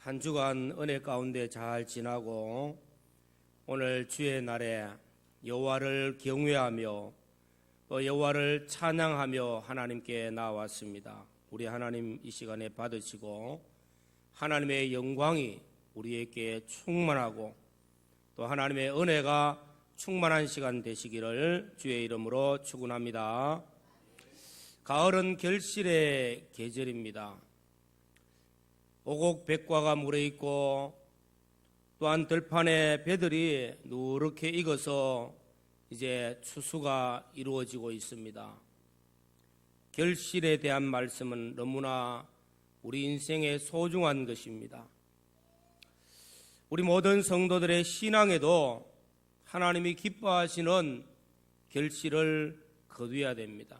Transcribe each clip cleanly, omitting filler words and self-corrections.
한 주간 은혜 가운데 잘 지나고 오늘 주의 날에 여호와를 경외하며 또 여호와를 찬양하며 하나님께 나왔습니다. 우리 하나님 이 시간에 받으시고 하나님의 영광이 우리에게 충만하고 또 하나님의 은혜가 충만한 시간 되시기를 주의 이름으로 축원합니다. 가을은 결실의 계절입니다. 오곡백과가 물에 있고 또한 들판에 배들이 누렇게 익어서 이제 추수가 이루어지고 있습니다. 결실에 대한 말씀은 너무나 우리 인생에 소중한 것입니다. 우리 모든 성도들의 신앙에도 하나님이 기뻐하시는 결실을 거두어야 됩니다.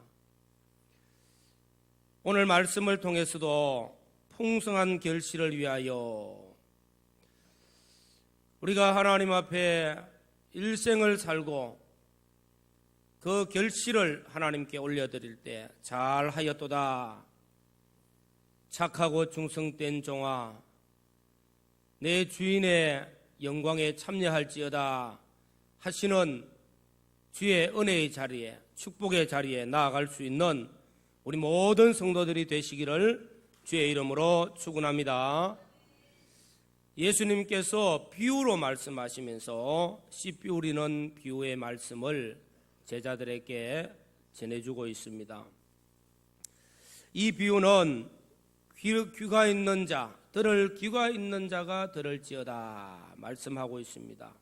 오늘 말씀을 통해서도 풍성한 결실을 위하여 우리가 하나님 앞에 일생을 살고 그 결실을 하나님께 올려드릴 때 잘하였도다 착하고 충성된 종아 내 주인의 영광에 참여할지어다 하시는 주의 은혜의 자리에 축복의 자리에 나아갈 수 있는 우리 모든 성도들이 되시기를 주의 이름으로 축원합니다. 예수님께서 비유로 말씀하시면서 씨 비우리는 비유의 말씀을 제자들에게 전해주고 있습니다. 이 비유는 귀가 있는 자, 들을 귀가 있는 자가 들을지어다 말씀하고 있습니다.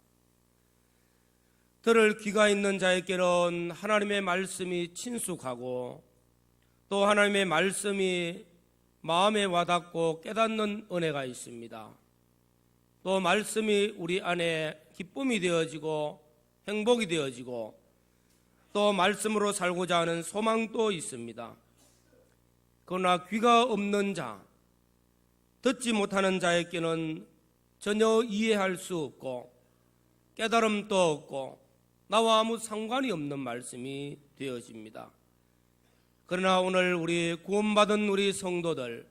들을 귀가 있는 자에게는 하나님의 말씀이 친숙하고 또 하나님의 말씀이 마음에 와닿고 깨닫는 은혜가 있습니다. 또 말씀이 우리 안에 기쁨이 되어지고 행복이 되어지고 또 말씀으로 살고자 하는 소망도 있습니다. 그러나 귀가 없는 자, 듣지 못하는 자에게는 전혀 이해할 수 없고 깨달음도 없고 나와 아무 상관이 없는 말씀이 되어집니다. 그러나 오늘 우리 구원받은 우리 성도들,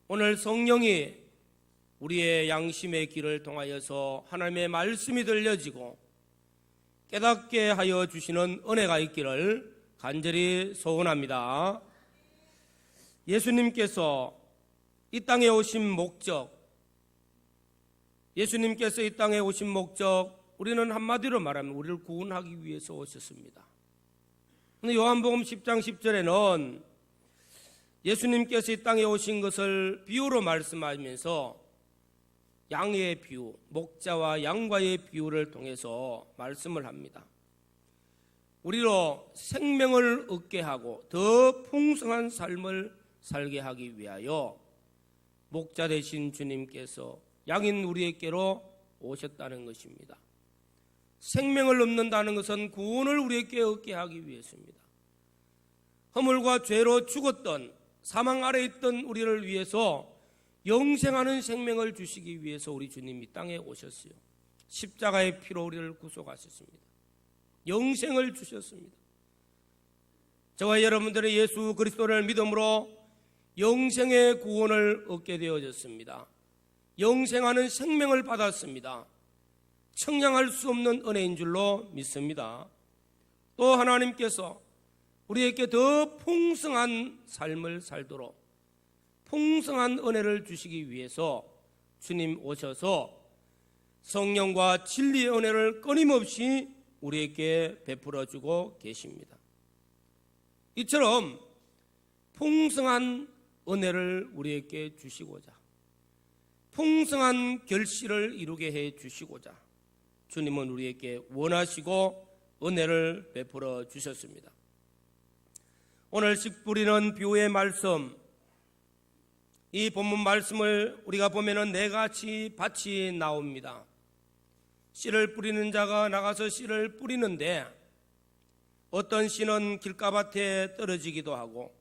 오늘 성령이 우리의 양심의 길을 통하여서 하나님의 말씀이 들려지고 깨닫게 하여 주시는 은혜가 있기를 간절히 소원합니다. 예수님께서 이 땅에 오신 목적, 예수님께서 이 땅에 오신 목적, 우리는 한마디로 말하면 우리를 구원하기 위해서 오셨습니다. 근데 요한복음 10장 10절에는 예수님께서 이 땅에 오신 것을 비유로 말씀하면서 양의 비유, 목자와 양과의 비유를 통해서 말씀을 합니다. 우리로 생명을 얻게 하고 더 풍성한 삶을 살게 하기 위하여 목자 되신 주님께서 양인 우리에게로 오셨다는 것입니다. 생명을 얻는다는 것은 구원을 우리에게 얻게 하기 위해서입니다. 허물과 죄로 죽었던 사망 아래 있던 우리를 위해서 영생하는 생명을 주시기 위해서 우리 주님이 땅에 오셨어요. 십자가의 피로 우리를 구속하셨습니다. 영생을 주셨습니다. 저와 여러분들의 예수 그리스도를 믿음으로 영생의 구원을 얻게 되어졌습니다. 영생하는 생명을 받았습니다. 청량할 수 없는 은혜인 줄로 믿습니다. 또 하나님께서 우리에게 더 풍성한 삶을 살도록 풍성한 은혜를 주시기 위해서 주님 오셔서 성령과 진리의 은혜를 끊임없이 우리에게 베풀어주고 계십니다. 이처럼 풍성한 은혜를 우리에게 주시고자 풍성한 결실을 이루게 해 주시고자 주님은 우리에게 원하시고 은혜를 베풀어 주셨습니다. 오늘 씨 뿌리는 비유의 말씀, 이 본문 말씀을 우리가 보면은 네 가지 밭이 나옵니다. 씨를 뿌리는 자가 나가서 씨를 뿌리는데 어떤 씨는 길가밭에 떨어지기도 하고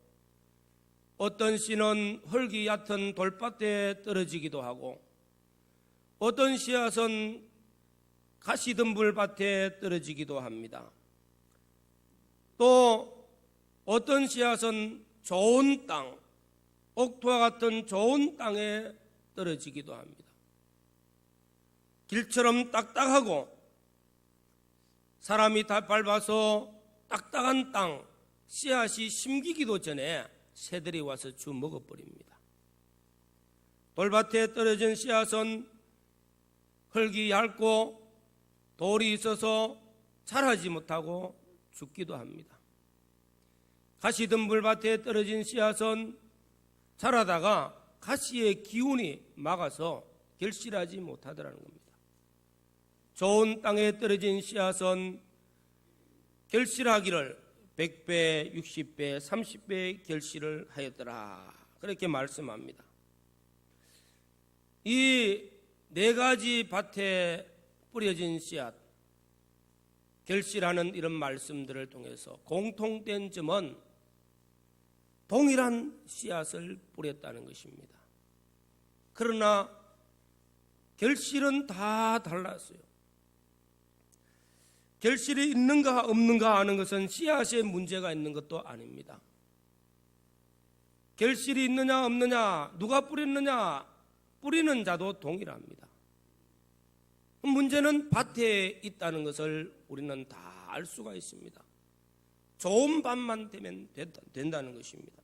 어떤 씨는 흙이 얕은 돌밭에 떨어지기도 하고 어떤 씨앗은 가시덤불밭에 떨어지기도 합니다. 또 어떤 씨앗은 좋은 땅, 옥토와 같은 좋은 땅에 떨어지기도 합니다. 길처럼 딱딱하고 사람이 다 밟아서 딱딱한 땅, 씨앗이 심기기도 전에 새들이 와서 주먹어버립니다. 돌밭에 떨어진 씨앗은 흙이 얇고 돌이 있어서 자라지 못하고 죽기도 합니다. 가시덤불밭에 떨어진 씨앗은 자라다가 가시의 기운이 막아서 결실하지 못하더라는 겁니다. 좋은 땅에 떨어진 씨앗은 결실하기를 100배, 60배, 30배 결실을 하였더라. 그렇게 말씀합니다. 이 네 가지 밭에 뿌려진 씨앗, 결실하는 이런 말씀들을 통해서 공통된 점은 동일한 씨앗을 뿌렸다는 것입니다. 그러나 결실은 다 달랐어요. 결실이 있는가 없는가 하는 것은 씨앗에 문제가 있는 것도 아닙니다. 결실이 있느냐 없느냐, 누가 뿌렸느냐, 뿌리는 자도 동일합니다. 문제는 밭에 있다는 것을 우리는 다 알 수가 있습니다. 좋은 밭만 되면 된다는 것입니다.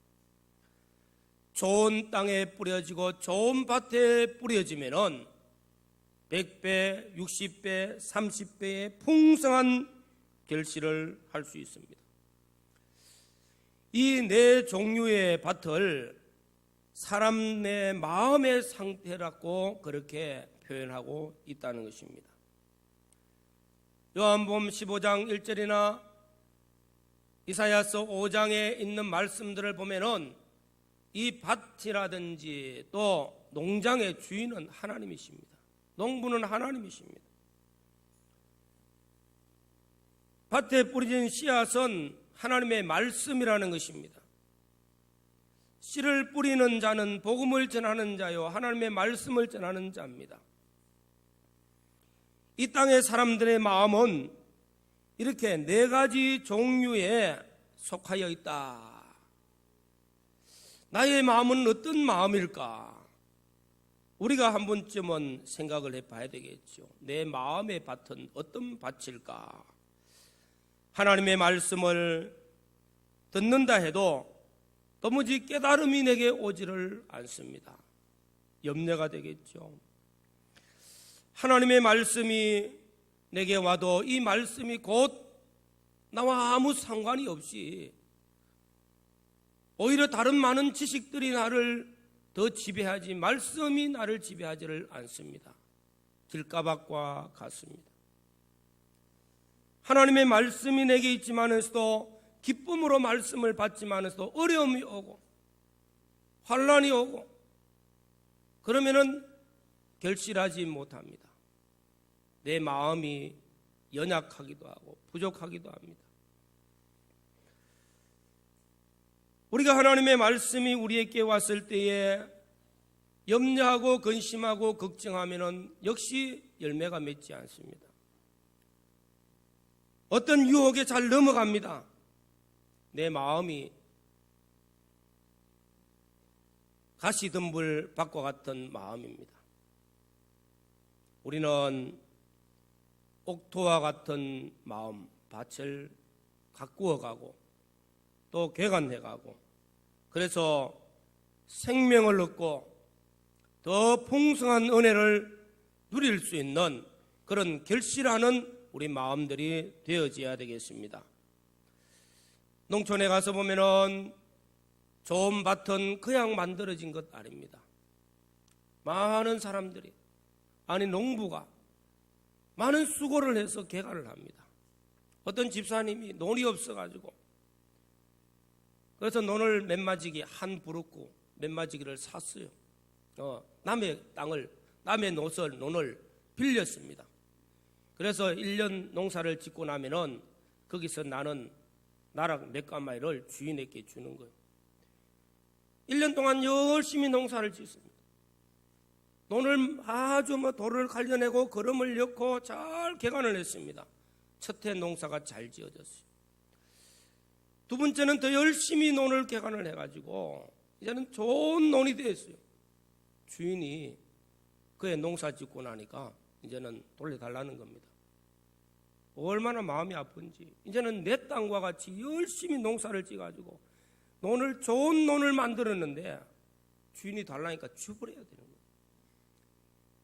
좋은 땅에 뿌려지고 좋은 밭에 뿌려지면은 100배, 60배, 30배의 풍성한 결실을 할 수 있습니다. 이 네 종류의 밭을 사람 내 마음의 상태라고 그렇게 표현하고 있다는 것입니다. 요한복음 15장 1절이나 이사야서 5장에 있는 말씀들을 보면은 이 밭이라든지 또 농장의 주인은 하나님이십니다. 농부는 하나님이십니다. 밭에 뿌려진 씨앗은 하나님의 말씀이라는 것입니다. 씨를 뿌리는 자는 복음을 전하는 자요 하나님의 말씀을 전하는 자입니다. 이 땅의 사람들의 마음은 이렇게 네 가지 종류에 속하여 있다. 나의 마음은 어떤 마음일까? 우리가 한 번쯤은 생각을 해봐야 되겠죠. 내 마음의 밭은 어떤 밭일까? 하나님의 말씀을 듣는다 해도 도무지 깨달음이 내게 오지를 않습니다. 염려가 되겠죠. 하나님의 말씀이 내게 와도 이 말씀이 곧 나와 아무 상관이 없이 오히려 다른 많은 지식들이 나를 더 지배하지 말씀이 나를 지배하지를 않습니다. 길가밭과 같습니다. 하나님의 말씀이 내게 있지만서도 기쁨으로 말씀을 받지만서도 어려움이 오고 환난이 오고 그러면은 결실하지 못합니다. 내 마음이 연약하기도 하고 부족하기도 합니다. 우리가 하나님의 말씀이 우리에게 왔을 때에 염려하고 근심하고 걱정하면은 역시 열매가 맺지 않습니다. 어떤 유혹에 잘 넘어갑니다. 내 마음이 가시덤불 밭과 같은 마음입니다. 우리는 옥토와 같은 마음, 밭을 가꾸어 가고 또 개간해 가고 그래서 생명을 얻고 더 풍성한 은혜를 누릴 수 있는 그런 결실하는 우리 마음들이 되어져야 되겠습니다. 농촌에 가서 보면은 좋은 밭은 그냥 만들어진 것 아닙니다. 많은 사람들이 농부가 많은 수고를 해서 개간을 합니다. 어떤 집사님이 논이 없어가지고 그래서 논을 몇 한 부르고 몇 마지기를 샀어요. 남의 땅을 남의 논을 빌렸습니다. 그래서 1년 농사를 짓고 나면은 거기서 나랑 몇 가마이를 주인에게 주는 거예요. 1년 동안 열심히 농사를 짓습니다. 논을 아주 돌을 갈려내고 거름을 넣고 잘 개간을 했습니다. 첫 해 농사가 잘 지어졌어요. 두 번째는 더 열심히 논을 개간을 해가지고 이제는 좋은 논이 됐어요. 주인이 그의 농사 짓고 나니까 이제는 돌려달라는 겁니다. 얼마나 마음이 아픈지. 이제는 내 땅과 같이 열심히 농사를 지어가지고 좋은 논을 만들었는데 주인이 달라니까 주버려야 되는 거예요.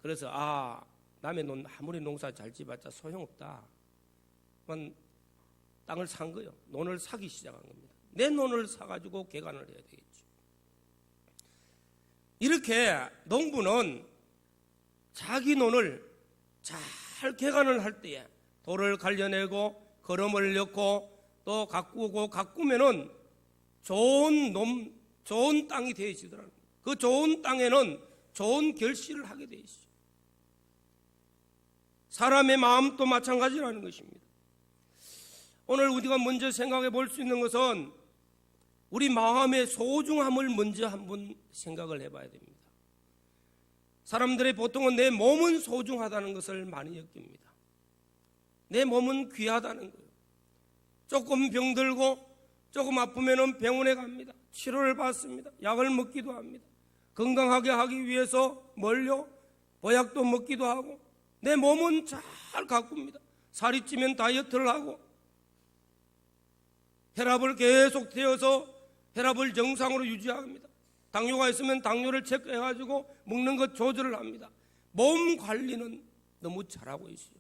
그래서 남의 논 아무리 농사 잘 지어봤자 소용없다. 땅을 산 거예요. 논을 사기 시작한 겁니다. 내 논을 사가지고 개간을 해야 되겠죠. 이렇게 농부는 자기 논을 잘 개간을 할 때에 돌을 갈려내고 거름을 넣고 또 가꾸면은 좋은 땅이 되어지더라고요. 그 좋은 땅에는 좋은 결실을 하게 되어 있어요. 사람의 마음도 마찬가지라는 것입니다. 오늘 우리가 먼저 생각해 볼 수 있는 것은 우리 마음의 소중함을 먼저 한번 생각을 해봐야 됩니다. 사람들이 보통은 내 몸은 소중하다는 것을 많이 여깁니다. 내 몸은 귀하다는 거예요. 조금 병들고 조금 아프면 병원에 갑니다. 치료를 받습니다. 약을 먹기도 합니다. 건강하게 하기 위해서 보약도 먹기도 하고 내 몸은 잘 가꿉니다. 살이 찌면 다이어트를 하고 혈압을 계속 태워서 혈압을 정상으로 유지합니다. 당뇨가 있으면 당뇨를 체크해가지고 먹는 것 조절을 합니다. 몸 관리는 너무 잘하고 있어요.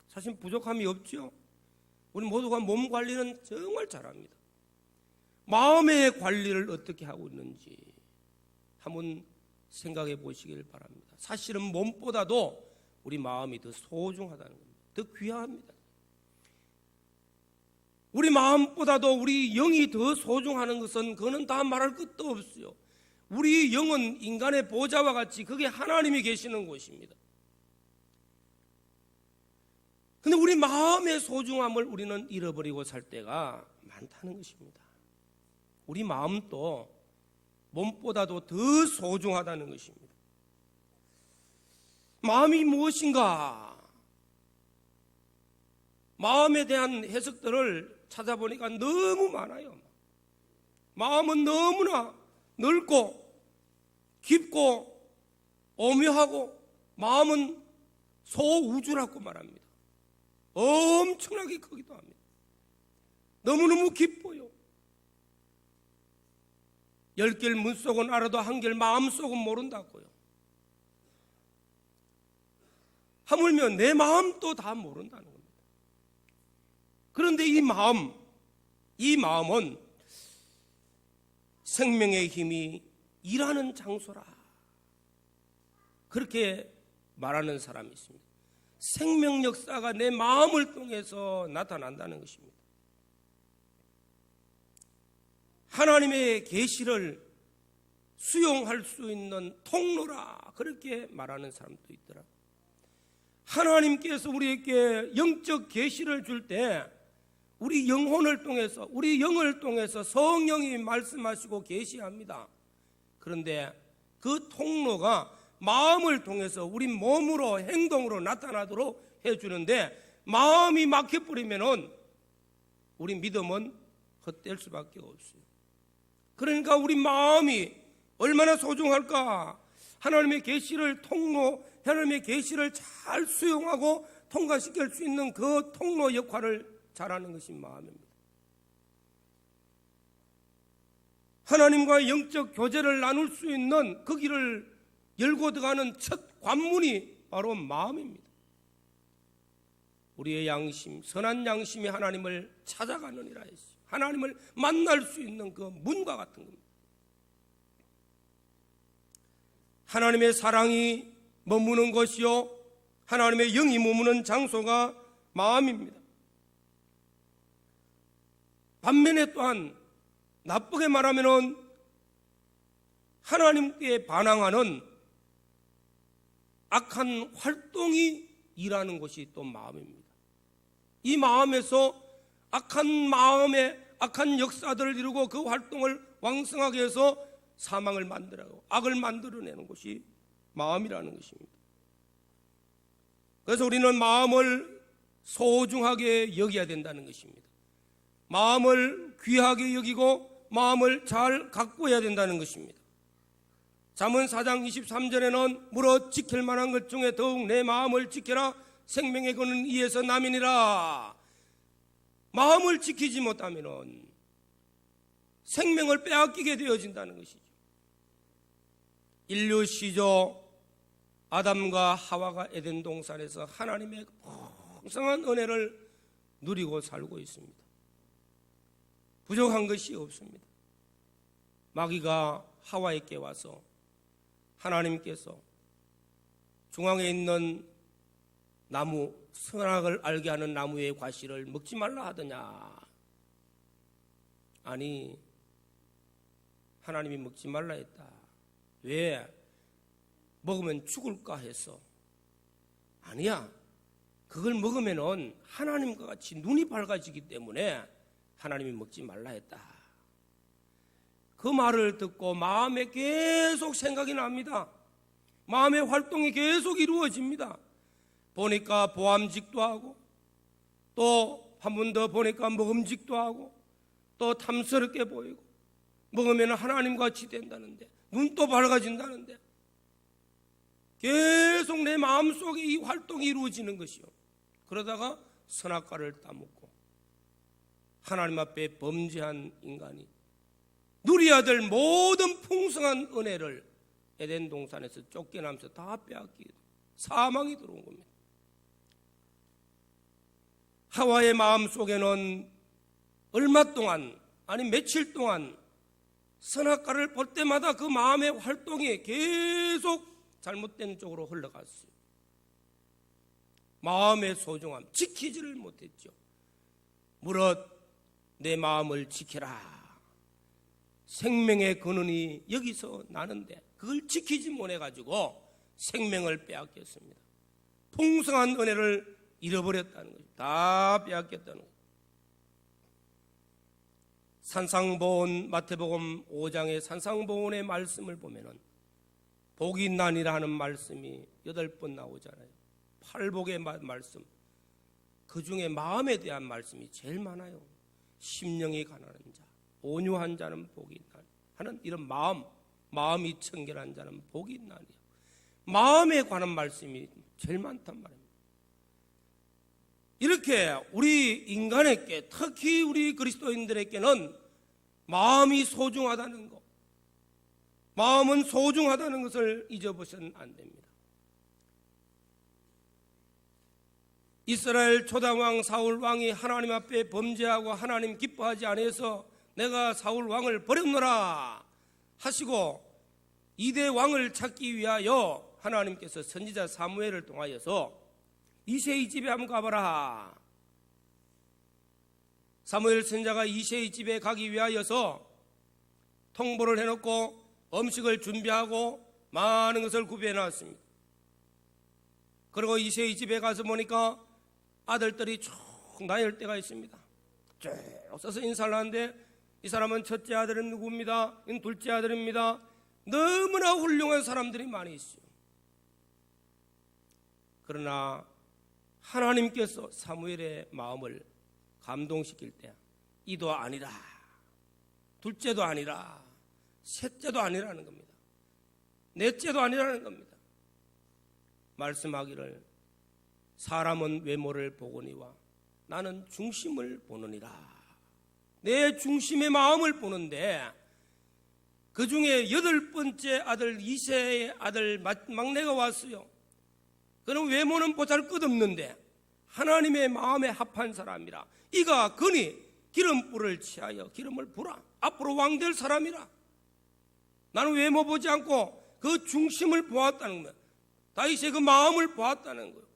사실 부족함이 없죠. 우리 모두가 몸 관리는 정말 잘합니다. 마음의 관리를 어떻게 하고 있는지 한번 생각해 보시길 바랍니다. 사실은 몸보다도 우리 마음이 더 소중하다는 겁니다. 더 귀합니다. 우리 마음보다도 우리 영이 더 소중하는 것은 그거는 다 말할 것도 없어요. 우리 영은 인간의 보좌와 같이 그게 하나님이 계시는 곳입니다. 근데 우리 마음의 소중함을 우리는 잃어버리고 살 때가 많다는 것입니다. 우리 마음도 몸보다도 더 소중하다는 것입니다. 마음이 무엇인가? 마음에 대한 해석들을 찾아보니까 너무 많아요. 마음은 너무나 넓고 깊고 오묘하고 마음은 소우주라고 말합니다. 엄청나게 크기도 합니다. 너무너무 깊어요. 10개를 문속은 알아도 1개를 마음속은 모른다고요. 하물며 내 마음도 다 모른다는 겁니다. 그런데 이 마음은 생명의 힘이 일하는 장소라. 그렇게 말하는 사람이 있습니다. 생명 역사가 내 마음을 통해서 나타난다는 것입니다. 하나님의 계시를 수용할 수 있는 통로라. 그렇게 말하는 사람도 있더라. 하나님께서 우리에게 영적 계시를 줄 때 우리 영혼을 통해서 우리 영을 통해서 성령이 말씀하시고 계시합니다. 그런데 그 통로가 마음을 통해서 우리 몸으로 행동으로 나타나도록 해주는데 마음이 막혀버리면 우리 믿음은 헛될 수밖에 없어요. 그러니까 우리 마음이 얼마나 소중할까? 하나님의 계시를 하나님의 계시를 잘 수용하고 통과시킬 수 있는 그 통로 역할을 잘하는 것이 마음입니다. 하나님과 영적 교제를 나눌 수 있는 그 길을 열고 들어가는 첫 관문이 바로 마음입니다. 우리의 양심, 선한 양심이 하나님을 찾아가느니라 했어요. 하나님을 만날 수 있는 그 문과 같은 겁니다. 하나님의 사랑이 머무는 것이요 하나님의 영이 머무는 장소가 마음입니다. 반면에 또한 나쁘게 말하면 하나님께 반항하는 악한 활동이 일하는 것이 또 마음입니다. 이 마음에서 악한 역사들을 이루고 그 활동을 왕성하게 해서 사망을 만들고 악을 만들어내는 것이 마음이라는 것입니다. 그래서 우리는 마음을 소중하게 여겨야 된다는 것입니다. 마음을 귀하게 여기고 마음을 잘 가꾸어야 된다는 것입니다. 잠언 4장 23절에는 무릇 지킬 만한 것 중에 더욱 내 마음을 지켜라. 생명의 근은 이에서 남이니라. 마음을 지키지 못하면 생명을 빼앗기게 되어진다는 것이죠. 인류 시조 아담과 하와가 에덴 동산에서 하나님의 풍성한 은혜를 누리고 살고 있습니다. 부족한 것이 없습니다. 마귀가 하와에게 와서 하나님께서 중앙에 있는 나무, 선악을 알게 하는 나무의 과실을 먹지 말라 하더냐? 아니, 하나님이 먹지 말라 했다. 왜? 먹으면 죽을까 해서. 아니야. 그걸 먹으면은 하나님과 같이 눈이 밝아지기 때문에 하나님이 먹지 말라 했다. 그 말을 듣고 마음에 계속 생각이 납니다. 마음의 활동이 계속 이루어집니다. 보니까 보암직도 하고, 또 한 번 더 보니까 먹음직도 하고, 또 탐스럽게 보이고, 먹으면 하나님과 같이 된다는데, 눈도 밝아진다는데, 계속 내 마음속에 이 활동이 이루어지는 것이요. 그러다가 선악과를 따먹고 하나님 앞에 범죄한 인간이 누려야 될 모든 풍성한 은혜를 에덴 동산에서 쫓겨나면서 다 빼앗기게 돼요. 사망이 들어온 겁니다. 하와의 마음속에는 얼마 동안, 아니 며칠 동안 선악과를 볼 때마다 그 마음의 활동이 계속 잘못된 쪽으로 흘러갔어요. 마음의 소중함 지키지를 못했죠. 무릇 내 마음을 지켜라. 생명의 근원이 여기서 나는데 그걸 지키지 못해가지고 생명을 빼앗겼습니다. 풍성한 은혜를 잃어버렸다는 거죠. 다 빼앗겼다는 거죠. 산상보온, 마태복음 5장의 산상보온의 말씀을 보면은 복이 있나니라 하는 말씀이 8번 나오잖아요. 팔복의 말씀, 그 중에 마음에 대한 말씀이 제일 많아요. 심령이 가난한 자, 온유한 자는 복이 있나니 하는 이런 마음이 청결한 자는 복이 있나니, 마음에 관한 말씀이 제일 많단 말입니다. 이렇게 우리 인간에게, 특히 우리 그리스도인들에게는 마음이 소중하다는 것, 마음은 소중하다는 것을 잊어보셔는 안 됩니다. 이스라엘 초당왕 사울 왕이 하나님 앞에 범죄하고 하나님 기뻐하지 아니해서 내가 사울 왕을 버렸노라 하시고 이대 왕을 찾기 위하여 하나님께서 선지자 사무엘을 통하여서 이새의 집에 한번 가봐라. 사무엘 선지자가 이새의 집에 가기 위하여서 통보를 해놓고 음식을 준비하고 많은 것을 구비해 놨습니다. 그리고 이새의 집에 가서 보니까 아들들이 쭉 나열 때가 있습니다. 쭉 서서 인사를 하는데 이 사람은 첫째 아들은 누구입니다. 이건 둘째 아들입니다. 너무나 훌륭한 사람들이 많이 있어요. 그러나 하나님께서 사무엘의 마음을 감동시킬 때 이도 아니라 둘째도 아니라 셋째도 아니라는 겁니다. 넷째도 아니라는 겁니다. 말씀하기를 사람은 외모를 보거니와 나는 중심을 보느니라. 내 중심의 마음을 보는데 그 중에 8번째 아들 이새의 아들 막내가 왔어요. 그는 외모는 보잘것없는데 하나님의 마음에 합한 사람이라. 이가 그니 기름불을 취하여 기름을 부라. 앞으로 왕 될 사람이라. 나는 외모 보지 않고 그 중심을 보았다는 거예요. 다윗의 그 마음을 보았다는 거예요.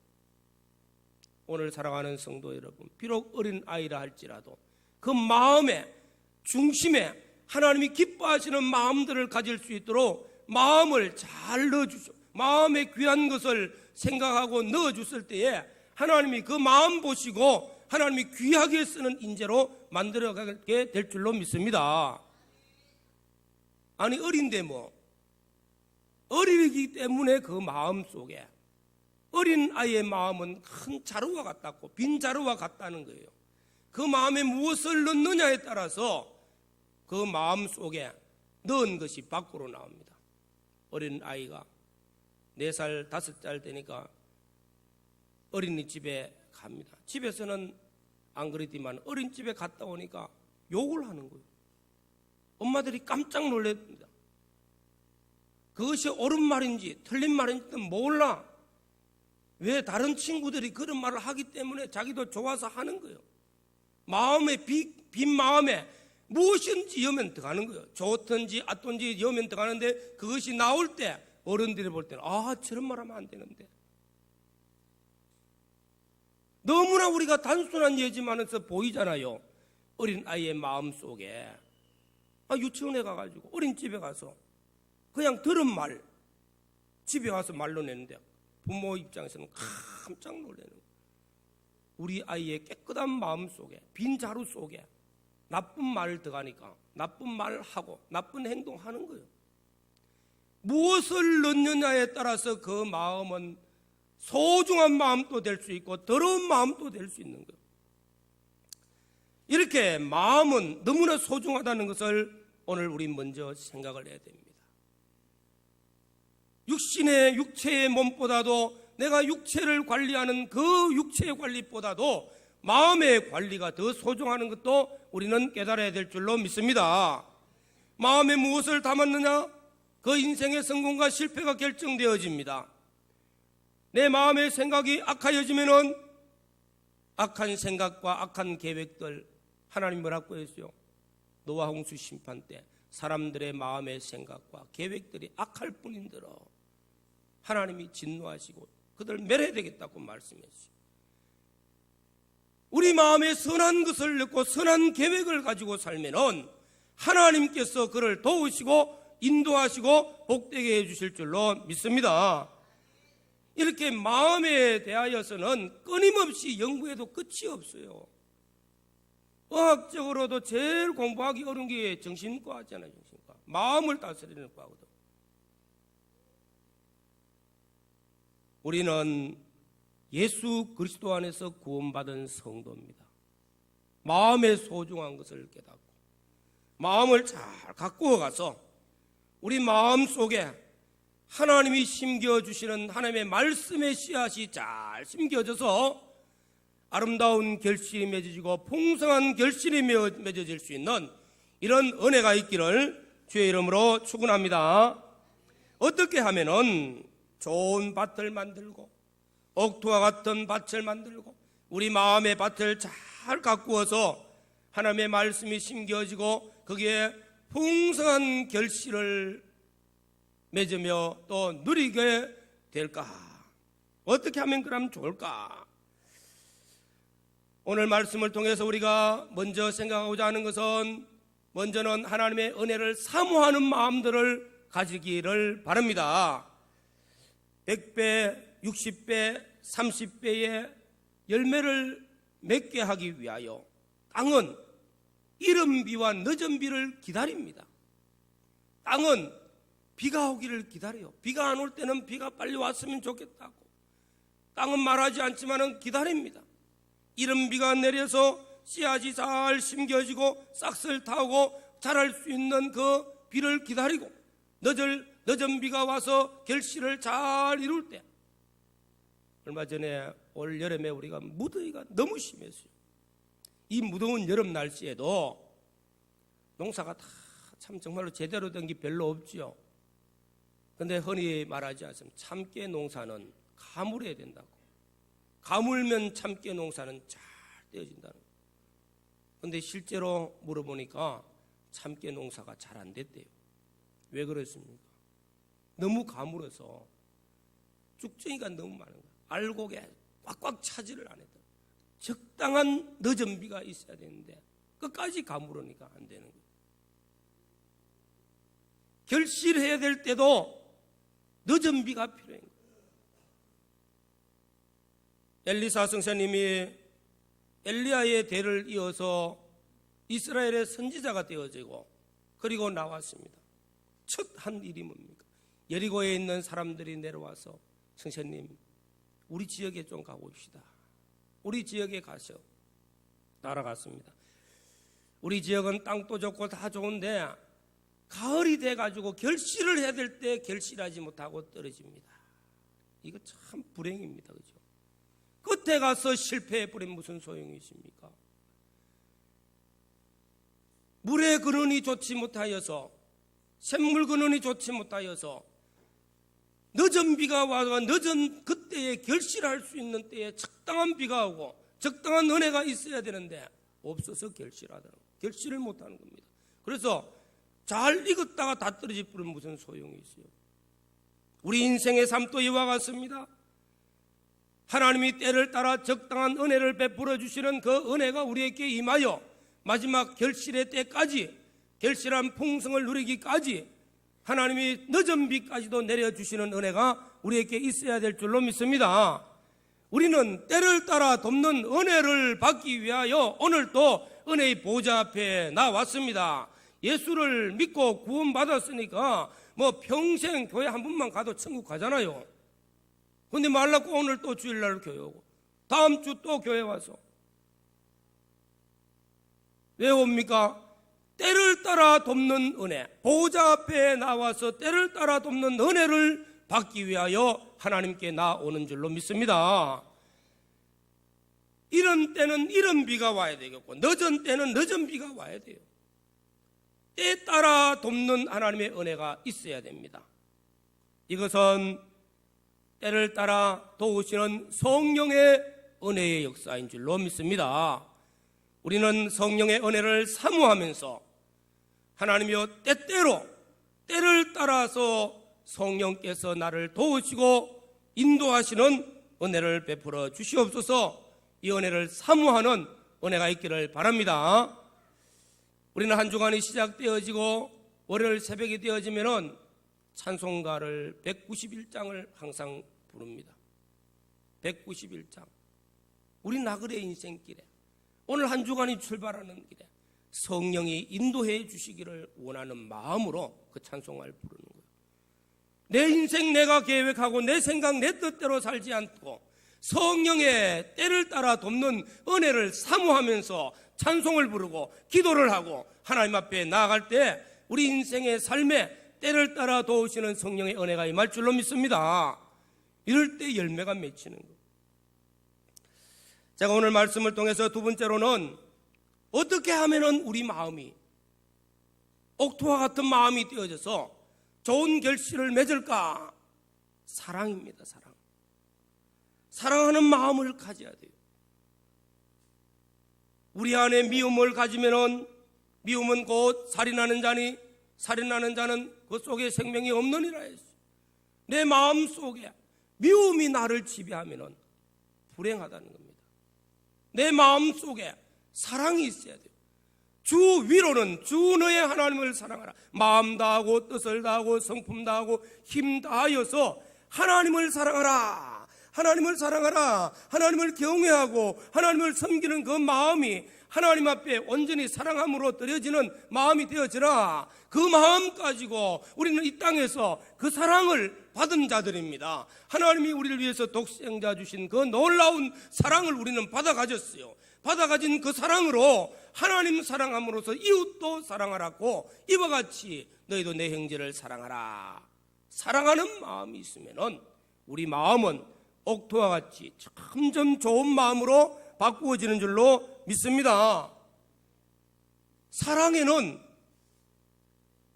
오늘 사랑하는 성도 여러분, 비록 어린 아이라 할지라도 그 마음의 중심에 하나님이 기뻐하시는 마음들을 가질 수 있도록 마음을 잘 넣어주죠. 마음에 귀한 것을 생각하고 넣어줬을 때에 하나님이 그 마음 보시고 하나님이 귀하게 쓰는 인재로 만들어가게 될 줄로 믿습니다. 아니 어린데 뭐 어리기 때문에 그 마음 속에 어린 아이의 마음은 큰 자루와 같았고 빈 자루와 같다는 거예요. 그 마음에 무엇을 넣느냐에 따라서 그 마음 속에 넣은 것이 밖으로 나옵니다. 어린 아이가 4살, 5살 되니까 어린이집에 갑니다. 집에서는 안 그랬지만 어린이집에 갔다 오니까 욕을 하는 거예요. 엄마들이 깜짝 놀랍니다. 그것이 옳은 말인지 틀린 말인지도 몰라. 왜 다른 친구들이 그런 말을 하기 때문에 자기도 좋아서 하는 거예요. 마음에 빈 마음에 무엇인지 여면 들어가는 거예요. 좋든지 앗든지 여면 들어가는데 그것이 나올 때 어른들이 볼 때는 저런 말 하면 안 되는데. 너무나 우리가 단순한 예지만해서 보이잖아요. 어린 아이의 마음 속에 유치원에 가가지고 어린이집에 가서 그냥 들은 말 집에 와서 말로 내는데 부모 입장에서는 깜짝 놀라는 거예요. 우리 아이의 깨끗한 마음 속에 빈 자루 속에 나쁜 말 들어가니까 나쁜 말하고 나쁜 행동하는 거예요. 무엇을 넣느냐에 따라서 그 마음은 소중한 마음도 될 수 있고 더러운 마음도 될 수 있는 거예요. 이렇게 마음은 너무나 소중하다는 것을 오늘 우리 먼저 생각을 해야 됩니다. 육체의 몸보다도 내가 육체를 관리하는 그 육체의 관리보다도 마음의 관리가 더 소중하는 것도 우리는 깨달아야 될 줄로 믿습니다. 마음에 무엇을 담았느냐? 그 인생의 성공과 실패가 결정되어집니다. 내 마음의 생각이 악하여지면은 악한 생각과 악한 계획들, 하나님 뭐라고 했어요? 노아 홍수 심판 때 사람들의 마음의 생각과 계획들이 악할 뿐인더러 하나님이 진노하시고 그들을 멸해야 되겠다고 말씀했어요. 우리 마음에 선한 것을 넣고 선한 계획을 가지고 살면은 하나님께서 그를 도우시고 인도하시고 복되게 해주실 줄로 믿습니다. 이렇게 마음에 대하여서는 끊임없이 연구해도 끝이 없어요. 의학적으로도 제일 공부하기 어려운 게 정신과 하잖아요. 정신과. 마음을 다스리는 과거든. 우리는 예수 그리스도 안에서 구원받은 성도입니다. 마음의 소중한 것을 깨닫고 마음을 잘 가꾸어 가서 우리 마음 속에 하나님이 심겨주시는 하나님의 말씀의 씨앗이 잘 심겨져서 아름다운 결실이 맺어지고 풍성한 결실이 맺어질 수 있는 이런 은혜가 있기를 주의 이름으로 축원합니다. 어떻게 하면은 좋은 밭을 만들고 옥토와 같은 밭을 만들고 우리 마음의 밭을 잘 가꾸어서 하나님의 말씀이 심겨지고 거기에 풍성한 결실을 맺으며 또 누리게 될까? 어떻게 하면 그럼 좋을까? 오늘 말씀을 통해서 우리가 먼저 생각하고자 하는 것은 먼저는 하나님의 은혜를 사모하는 마음들을 가지기를 바랍니다. 100배, 60배, 30배의 열매를 맺게 하기 위하여 땅은 이른 비와 늦은 비를 기다립니다. 땅은 비가 오기를 기다려요. 비가 안 올 때는 비가 빨리 왔으면 좋겠다고. 땅은 말하지 않지만 기다립니다. 이른 비가 내려서 씨앗이 잘 심겨지고 싹을 타고 자랄 수 있는 그 비를 기다리고 늦은 비가 와서 결실을 잘 이룰 때, 얼마 전에 올 여름에 우리가 무더위가 너무 심했어요. 이 무더운 여름 날씨에도 농사가 다 참 정말로 제대로 된 게 별로 없지요. 근데 흔히 말하지 않습니까? 참깨 농사는 가물어야 된다고. 가물면 참깨 농사는 잘 되어진다는 거예요. 근데 실제로 물어보니까 참깨 농사가 잘 안 됐대요. 왜 그렇습니까? 너무 가물어서 쭉정이가 너무 많은 거예요. 알곡에 꽉꽉 차지를 안 했다. 적당한 늦은 비가 있어야 되는데 끝까지 가물으니까 안 되는 거예요. 결실해야 될 때도 늦은 비가 필요한 거예요. 엘리사 선생님이 엘리야의 대를 이어서 이스라엘의 선지자가 되어지고 그리고 나왔습니다. 첫 한 일이 뭡니까? 여리고에 있는 사람들이 내려와서 선생님, 우리 지역에 좀 가봅시다. 우리 지역에 가서 따라갔습니다. 우리 지역은 땅도 좋고 다 좋은데 가을이 돼가지고 결실을 해야 될 때 결실하지 못하고 떨어집니다. 이거 참 불행입니다. 그죠? 끝에 가서 실패해버리면 무슨 소용이 있습니까? 물의 근원이 좋지 못하여서, 샘물 근원이 좋지 못하여서 늦은 비가 와서 늦은 그때에 결실할 수 있는 때에 적당한 비가 오고 적당한 은혜가 있어야 되는데 없어서 결실을 못하는 겁니다. 그래서 잘 익었다가 다 떨어질 뿌리면 무슨 소용이 있어요? 우리 인생의 삶도 이와 같습니다. 하나님이 때를 따라 적당한 은혜를 베풀어 주시는 그 은혜가 우리에게 임하여 마지막 결실의 때까지, 결실한 풍성을 누리기까지 하나님이 늦은 비까지도 내려주시는 은혜가 우리에게 있어야 될 줄로 믿습니다. 우리는 때를 따라 돕는 은혜를 받기 위하여 오늘도 은혜의 보좌 앞에 나왔습니다. 예수를 믿고 구원받았으니까 뭐 평생 교회 한 번만 가도 천국 가잖아요. 근데 말라고 오늘 또 주일날 교회 오고 다음 주 또 교회 와서 왜 옵니까? 때를 따라 돕는 은혜, 보좌 앞에 나와서 때를 따라 돕는 은혜를 받기 위하여 하나님께 나오는 줄로 믿습니다. 이런 때는 이런 비가 와야 되겠고 늦은 때는 늦은 비가 와야 돼요. 때 따라 돕는 하나님의 은혜가 있어야 됩니다. 이것은 때를 따라 도우시는 성령의 은혜의 역사인 줄로 믿습니다. 우리는 성령의 은혜를 사모하면서 하나님이여 때때로 때를 따라서 성령께서 나를 도우시고 인도하시는 은혜를 베풀어 주시옵소서. 이 은혜를 사모하는 은혜가 있기를 바랍니다. 우리는 한 주간이 시작되어지고 월요일 새벽이 되어지면은 찬송가를 191장을 항상 부릅니다. 191장. 우리 나그네 인생길에 오늘 한 주간이 출발하는 길에 성령이 인도해 주시기를 원하는 마음으로 그 찬송가를 부르는 거예요. 내 인생 내가 계획하고 내 생각 내 뜻대로 살지 않고 성령의 때를 따라 돕는 은혜를 사모하면서 찬송을 부르고 기도를 하고 하나님 앞에 나아갈 때 우리 인생의 삶에 때를 따라 도우시는 성령의 은혜가 임할 줄로 믿습니다. 이럴 때 열매가 맺히는 거예요. 제가 오늘 말씀을 통해서 두 번째로는 어떻게 하면은 우리 마음이 옥토와 같은 마음이 되어져서 좋은 결실을 맺을까? 사랑입니다. 사랑하는 마음을 가져야 돼요. 우리 안에 미움을 가지면은 미움은 곧 살인하는 자니 살인하는 자는 그 속에 생명이 없느니라 했어요. 내 마음 속에 미움이 나를 지배하면은 불행하다는 겁니다. 내 마음 속에 사랑이 있어야 돼요. 주 위로는 주 너의 하나님을 사랑하라. 마음 다하고 뜻을 다하고 성품 다하고 힘 다하여서 하나님을 사랑하라. 하나님을 사랑하라. 하나님을 경외하고 하나님을 섬기는 그 마음이 하나님 앞에 온전히 사랑함으로 드려지는 마음이 되어지라. 그 마음 가지고 우리는 이 땅에서 그 사랑을 받은 자들입니다. 하나님이 우리를 위해서 독생자 주신 그 놀라운 사랑을 우리는 받아 가졌어요. 받아 가진 그 사랑으로 하나님 사랑함으로써 이웃도 사랑하라고 이와 같이 너희도 내 형제를 사랑하라. 사랑하는 마음이 있으면은 우리 마음은 옥토와 같이 점점 좋은 마음으로 바꾸어지는 줄로 믿습니다. 사랑에는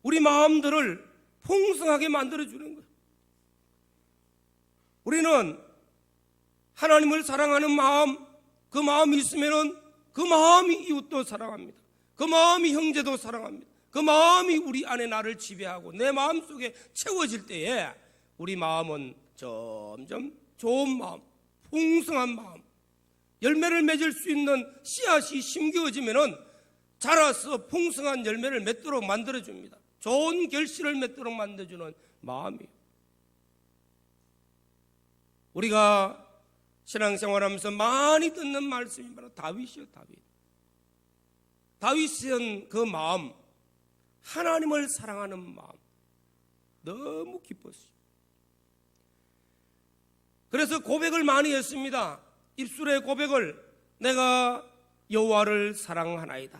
우리 마음들을 풍성하게 만들어주는 거예요. 우리는 하나님을 사랑하는 마음, 그 마음이 있으면은 그 마음이 이웃도 사랑합니다. 그 마음이 형제도 사랑합니다. 그 마음이 우리 안에 나를 지배하고 내 마음 속에 채워질 때에 우리 마음은 점점 좋은 마음, 풍성한 마음, 열매를 맺을 수 있는 씨앗이 심겨지면은 자라서 풍성한 열매를 맺도록 만들어줍니다. 좋은 결실을 맺도록 만들어주는 마음이에요. 우리가 신앙생활하면서 많이 듣는 말씀이 바로 다윗이요. 다윗은 그 마음, 하나님을 사랑하는 마음 너무 기뻤어요. 그래서 고백을 많이 했습니다. 입술의 고백을 내가 여호와를 사랑하나이다,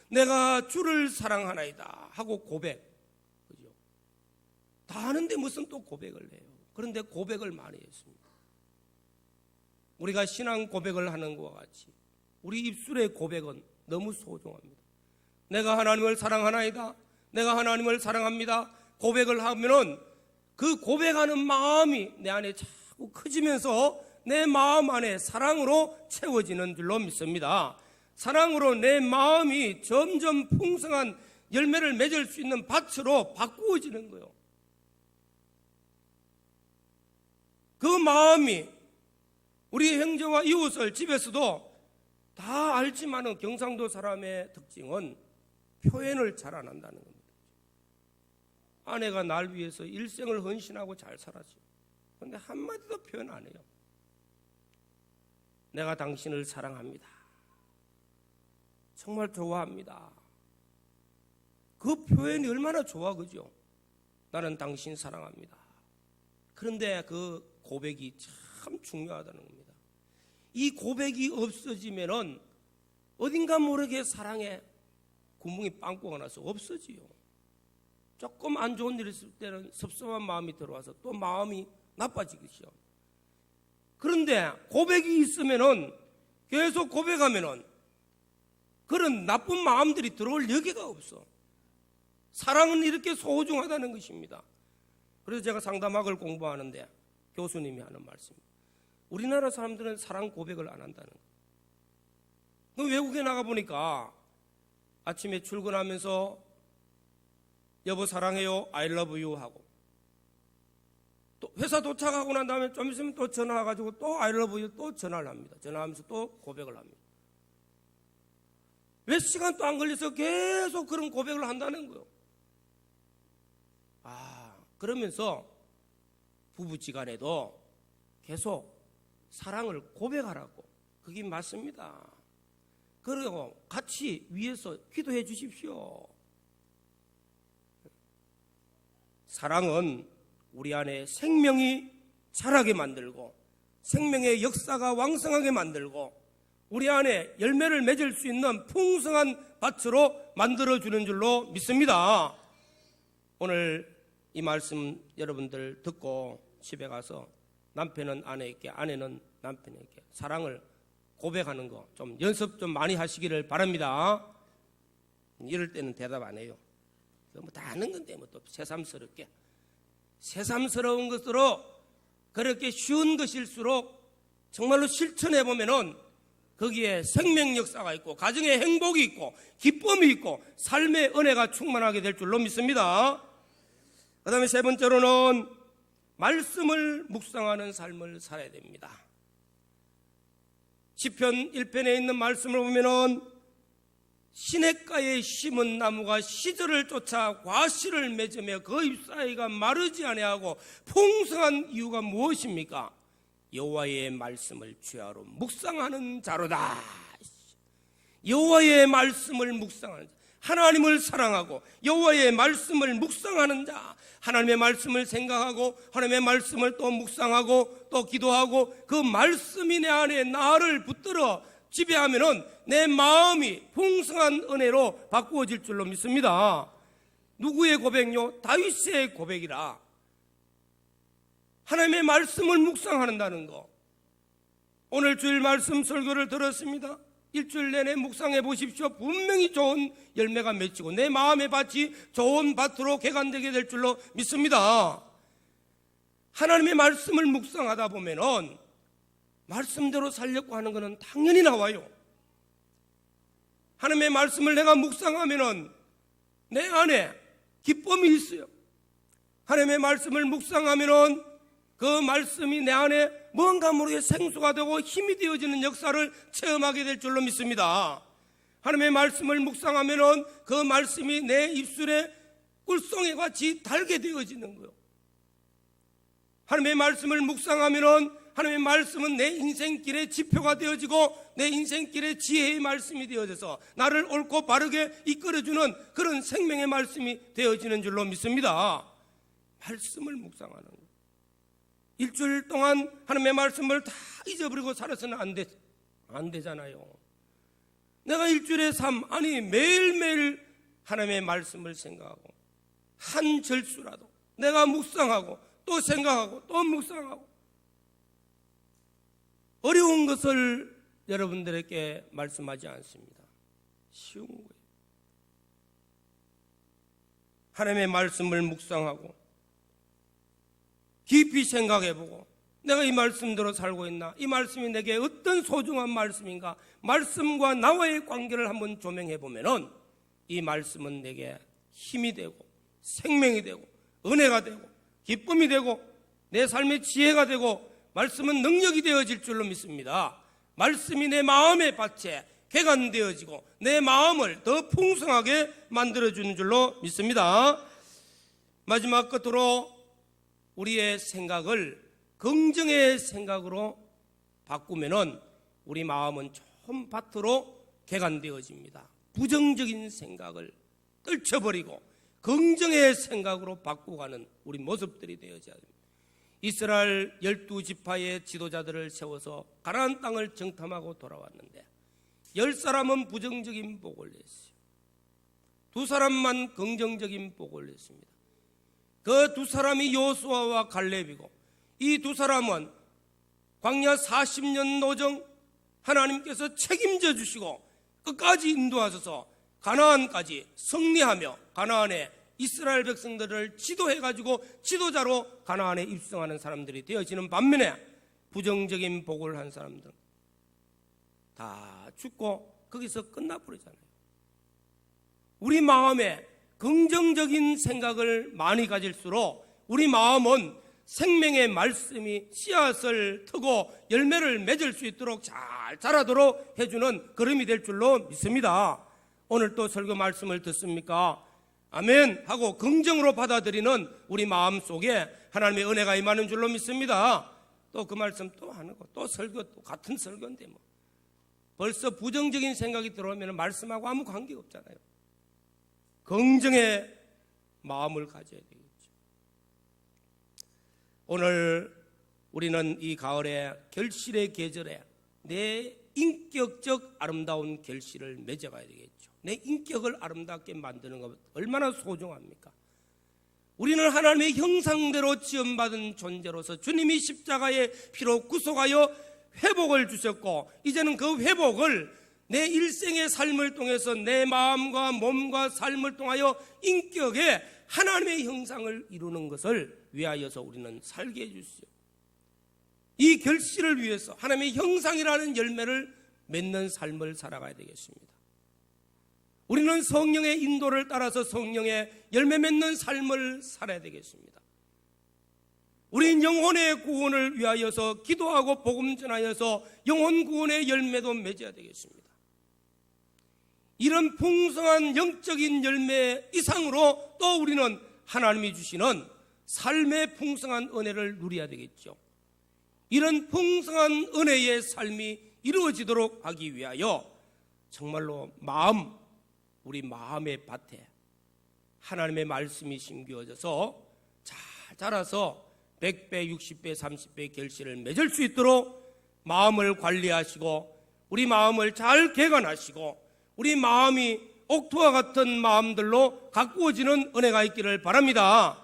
내가 주를 사랑하나이다 하고 고백. 다 하는데 무슨 또 고백을 해요. 그런데 고백을 많이 했습니다. 우리가 신앙 고백을 하는 것과 같이 우리 입술의 고백은 너무 소중합니다. 내가 하나님을 사랑하나이다, 내가 하나님을 사랑합니다 고백을 하면은 그 고백하는 마음이 내 안에 자꾸 커지면서 내 마음 안에 사랑으로 채워지는 줄로 믿습니다. 사랑으로 내 마음이 점점 풍성한 열매를 맺을 수 있는 밭으로 바꾸어지는 거예요. 그 마음이 우리 형제와 이웃을 집에서도 다 알지만은 경상도 사람의 특징은 표현을 잘 안 한다는 겁니다. 아내가 날 위해서 일생을 헌신하고 잘 살았어요. 그런데 한마디도 표현 안 해요. 내가 당신을 사랑합니다, 정말 좋아합니다. 그 표현이 얼마나 좋아, 그죠? 나는 당신 사랑합니다. 그런데 그 고백이 참 중요하다는 겁니다. 이 고백이 없어지면은 어딘가 모르게 사랑에 구멍이 빵꾸가 나서 없어지요. 조금 안 좋은 일 있을 때는 섭섭한 마음이 들어와서 또 마음이 나빠지겠죠. 그런데 고백이 있으면은 계속 고백하면은 그런 나쁜 마음들이 들어올 여기가 없어. 사랑은 이렇게 소중하다는 것입니다. 그래서 제가 상담학을 공부하는데 교수님이 하는 말씀, 우리나라 사람들은 사랑 고백을 안 한다는 거예요. 외국에 나가보니까 아침에 출근하면서 여보 사랑해요, I love you 하고, 또 회사 도착하고 난 다음에 좀 있으면 또 전화 와가지고 또 I love you 또 전화를 합니다. 전화하면서 또 고백을 합니다. 몇 시간 또 안 걸려서 계속 그런 고백을 한다는 거예요. 그러면서 부부지간에도 계속 사랑을 고백하라고, 그게 맞습니다. 그리고 같이 위에서 기도해 주십시오. 사랑은 우리 안에 생명이 자라게 만들고 생명의 역사가 왕성하게 만들고 우리 안에 열매를 맺을 수 있는 풍성한 밭으로 만들어주는 줄로 믿습니다. 오늘 이 말씀 여러분들 듣고 집에 가서 남편은 아내에게, 아내는 남편에게 사랑을 고백하는 거 좀 연습 좀 많이 하시기를 바랍니다. 이럴 때는 대답 안 해요. 뭐 다 아는 건데 뭐 또 새삼스럽게, 새삼스러운 것으로 그렇게 쉬운 것일수록 정말로 실천해 보면은 거기에 생명 역사가 있고 가정에 행복이 있고 기쁨이 있고 삶의 은혜가 충만하게 될 줄로 믿습니다. 그 다음에 세 번째로는 말씀을 묵상하는 삶을 살아야 됩니다. 시편 1편에 있는 말씀을 보면은 시냇가에 심은 나무가 시절을 쫓아 과실을 맺으며 그 잎사이가 마르지 아니하고 풍성한 이유가 무엇입니까? 여호와의 말씀을 주야로 묵상하는 자로다. 여호와의 말씀을 묵상하는 자, 하나님을 사랑하고 여호와의 말씀을 묵상하는 자, 하나님의 말씀을 생각하고 하나님의 말씀을 또 묵상하고 또 기도하고 그 말씀이 내 안에 나를 붙들어 지배하면은 내 마음이 풍성한 은혜로 바꾸어질 줄로 믿습니다. 누구의 고백요? 다윗의 고백이라. 하나님의 말씀을 묵상한다는 거. 오늘 주일 말씀 설교를 들었습니다. 일주일 내내 묵상해 보십시오. 분명히 좋은 열매가 맺히고 내 마음의 밭이 좋은 밭으로 개간되게 될 줄로 믿습니다. 하나님의 말씀을 묵상하다 보면은 말씀대로 살려고 하는 것은 당연히 나와요. 하나님의 말씀을 내가 묵상하면은 내 안에 기쁨이 있어요. 하나님의 말씀을 묵상하면은 그 말씀이 내 안에 뭔가 모르게 생수가 되고 힘이 되어지는 역사를 체험하게 될 줄로 믿습니다. 하나님의 말씀을 묵상하면은 그 말씀이 내 입술에 꿀송이 같이 달게 되어지는 거예요. 하나님의 말씀을 묵상하면은 하나님의 말씀은 내 인생길의 지표가 되어지고 내 인생길의 지혜의 말씀이 되어져서 나를 옳고 바르게 이끌어주는 그런 생명의 말씀이 되어지는 줄로 믿습니다. 말씀을 묵상하는 거예요. 일주일 동안 하나님의 말씀을 다 잊어버리고 살아서는 안 되잖아요. 내가 일주일의 삶, 아니 매일매일 하나님의 말씀을 생각하고 한 절수라도 내가 묵상하고 또 생각하고 또 묵상하고 어려운 것을 여러분들에게 말씀하지 않습니다. 쉬운 거예요. 하나님의 말씀을 묵상하고 깊이 생각해보고 내가 이 말씀대로 살고 있나? 이 말씀이 내게 어떤 소중한 말씀인가? 말씀과 나와의 관계를 한번 조명해보면은 이 말씀은 내게 힘이 되고 생명이 되고 은혜가 되고 기쁨이 되고 내 삶의 지혜가 되고 말씀은 능력이 되어질 줄로 믿습니다. 말씀이 내 마음의 밭에 개간되어지고 내 마음을 더 풍성하게 만들어주는 줄로 믿습니다. 마지막 끝으로 우리의 생각을 긍정의 생각으로 바꾸면은 우리 마음은 좋은 밭으로 개간되어집니다. 부정적인 생각을 떨쳐버리고 긍정의 생각으로 바꾸가는 우리 모습들이 되어져야 됩니다. 이스라엘 12지파의 지도자들을 세워서 가나안 땅을 정탐하고 돌아왔는데 10사람은 부정적인 보고를 했어요. 2사람만 긍정적인 보고를 했습니다. 그 2사람이 여호수아와 갈렙이고 이 2사람은 광야 40년 노정 하나님께서 책임져 주시고 끝까지 인도하셔서 가나안까지 승리하며 가나안에 이스라엘 백성들을 지도해가지고 지도자로 가나안에 입성하는 사람들이 되어지는 반면에 부정적인 보고를 한 사람들은 다 죽고 거기서 끝나버리잖아요. 우리 마음에 긍정적인 생각을 많이 가질수록 우리 마음은 생명의 말씀이 씨앗을 트고 열매를 맺을 수 있도록 잘 자라도록 해주는 걸음이 될 줄로 믿습니다. 오늘 또 설교 말씀을 듣습니까? 아멘 하고 긍정으로 받아들이는 우리 마음 속에 하나님의 은혜가 임하는 줄로 믿습니다. 또 그 말씀 또 하는 거, 또 설교, 또 같은 설교인데 뭐 벌써 부정적인 생각이 들어오면 말씀하고 아무 관계가 없잖아요. 긍정의 마음을 가져야 되겠죠. 오늘 우리는 이 가을에 결실의 계절에 내 인격적 아름다운 결실을 맺어가야 되겠죠. 내 인격을 아름답게 만드는 것 얼마나 소중합니까? 우리는 하나님의 형상대로 지음받은 존재로서 주님이 십자가의 피로 구속하여 회복을 주셨고 이제는 그 회복을 내 일생의 삶을 통해서 내 마음과 몸과 삶을 통하여 인격에 하나님의 형상을 이루는 것을 위하여서 우리는 살게 해주시오. 이 결실을 위해서 하나님의 형상이라는 열매를 맺는 삶을 살아가야 되겠습니다. 우리는 성령의 인도를 따라서 성령의 열매 맺는 삶을 살아야 되겠습니다. 우린 영혼의 구원을 위하여서 기도하고 복음 전하여서 영혼 구원의 열매도 맺어야 되겠습니다. 이런 풍성한 영적인 열매 이상으로 또 우리는 하나님이 주시는 삶의 풍성한 은혜를 누려야 되겠죠. 이런 풍성한 은혜의 삶이 이루어지도록 하기 위하여 정말로 우리 마음의 밭에 하나님의 말씀이 심겨져서 잘 자라서 100배, 60배, 30배 결실을 맺을 수 있도록 마음을 관리하시고 우리 마음을 잘 개간하시고 우리 마음이 옥토와 같은 마음들로 가꾸어지는 은혜가 있기를 바랍니다.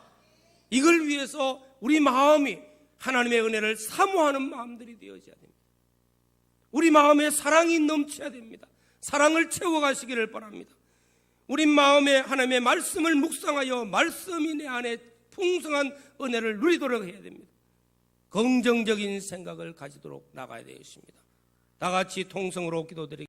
이걸 위해서 우리 마음이 하나님의 은혜를 사모하는 마음들이 되어져야 됩니다. 우리 마음에 사랑이 넘쳐야 됩니다. 사랑을 채워가시기를 바랍니다. 우리 마음에 하나님의 말씀을 묵상하여 말씀이 내 안에 풍성한 은혜를 누리도록 해야 됩니다. 긍정적인 생각을 가지도록 나가야 되겠습니다. 다 같이 통성으로 기도드리겠습니다.